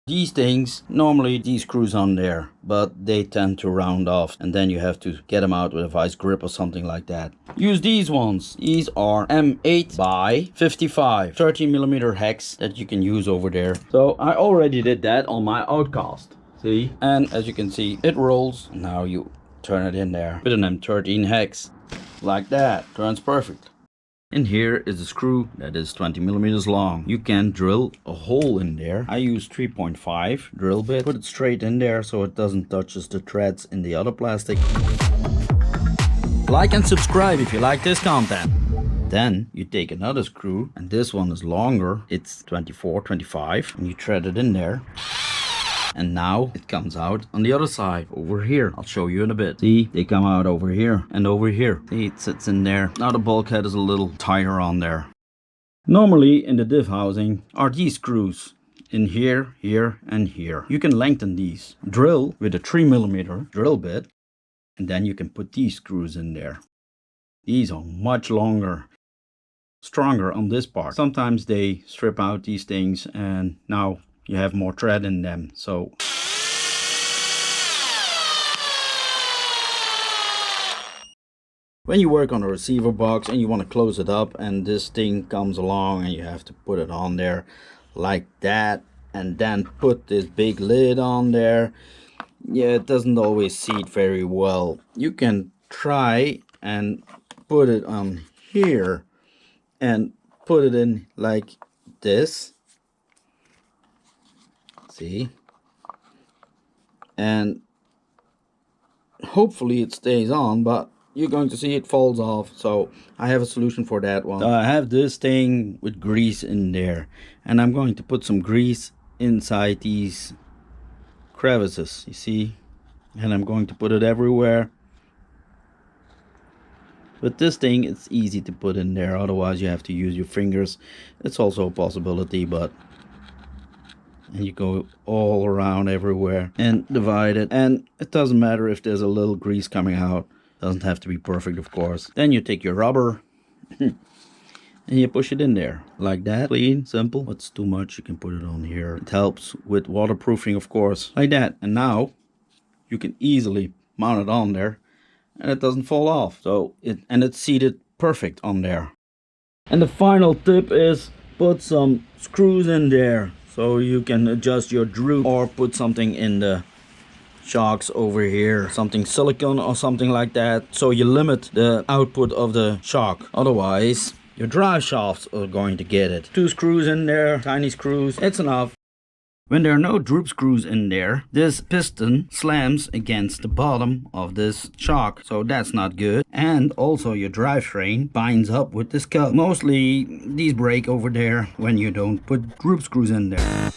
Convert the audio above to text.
These things, normally these screws on there, but they tend to round off and then you have to get them out with a vice grip or something like that. Use these ones. These are M8 by 55 13mm hex that you can use over there. So I already did that on my outcast. See? And as you can see, it rolls. Now you turn it in there with an M13 hex. Like that. Turns perfect. And here is a screw that is 20mm long. You can drill a hole in there. I use 3.5 drill bit. Put it straight in there so it doesn't touch the threads in the other plastic. Like and subscribe if you like this content. Then you take another screw, and this one is longer. It's 24, 25, and you thread it in there. And now it comes out on the other side, over here. I'll show you in a bit. See, they come out over here and over here. See, it sits in there. Now the bulkhead is a little tighter on there. Normally in the diff housing are these screws. In here, here, and here. You can lengthen these. Drill with a 3mm drill bit. And then you can put these screws in there. These are much longer, stronger on this part. Sometimes they strip out these things and now you have more thread in them. So when you work on a receiver box and you want to close it up and this thing comes along and you have to put it on there like that and then put this big lid on there, yeah, it doesn't always seat very well. You can try and put it on here and put it in like this. See, and hopefully it stays on, but you're going to see it falls off. So I have a solution for that one. So I have this thing with grease in there, and I'm going to put some grease inside these crevices, you see, and I'm going to put it everywhere. With this thing it's easy to put in there, otherwise you have to use your fingers. It's also a possibility, but and you go all around everywhere and divide it, and it doesn't matter if there's a little grease coming out. Doesn't have to be perfect, of course. Then you take your rubber and you push it in there like that. Clean, simple. What's too much, you can put it on here. It helps with waterproofing, of course, like that. And now you can easily mount it on there and it doesn't fall off. So it's seated perfect on there. And the final tip is put some screws in there so you can adjust your droop, or put something in the shocks over here, something silicone or something like that, so you limit the output of the shock. Otherwise your drive shafts are going to get it. 2 screws in there, tiny screws, it's enough. When there are no droop screws in there, this piston slams against the bottom of this shock, so that's not good. And also your drivetrain binds up with this cup. Mostly these break over there when you don't put droop screws in there.